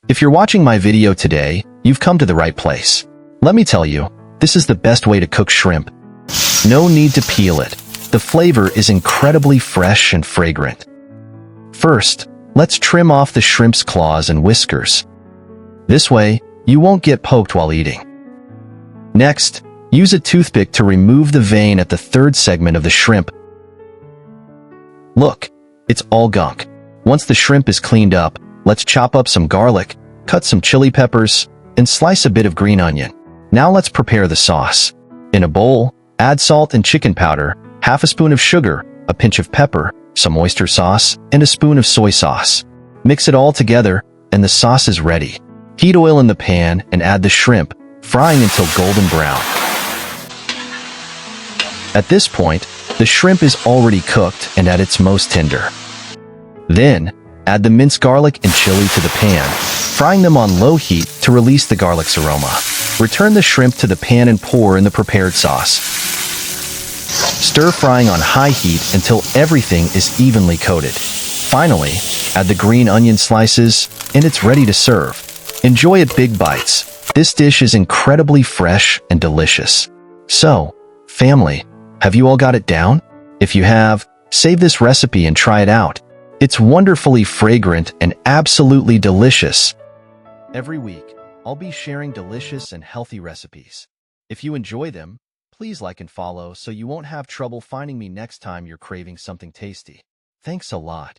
If you're watching my video today, you've come to the right place. Let me tell you, this is the best way to cook shrimp. No need to peel it. The flavor is incredibly fresh and fragrant. First, let's trim off the shrimp's claws and whiskers. This way, you won't get poked while eating. Next, use a toothpick to remove the vein at the third segment of the shrimp. Look, it's all gunk. Once the shrimp is cleaned up, let's chop up some garlic, cut some chili peppers, and slice a bit of green onion. Now let's prepare the sauce. In a bowl, add salt and chicken powder, half a spoon of sugar, a pinch of pepper, some oyster sauce, and a spoon of soy sauce. Mix it all together, and the sauce is ready. Heat oil in the pan and add the shrimp, frying until golden brown. At this point, the shrimp is already cooked and at its most tender. Then, add the minced garlic and chili to the pan, frying them on low heat to release the garlic's aroma. Return the shrimp to the pan and pour in the prepared sauce. Stir frying on high heat until everything is evenly coated. Finally, add the green onion slices, and it's ready to serve. Enjoy it big bites. This dish is incredibly fresh and delicious. So, family, have you all got it down? If you have, save this recipe and try it out. It's wonderfully fragrant and absolutely delicious. Every week, I'll be sharing delicious and healthy recipes. If you enjoy them, please like and follow so you won't have trouble finding me next time you're craving something tasty. Thanks a lot.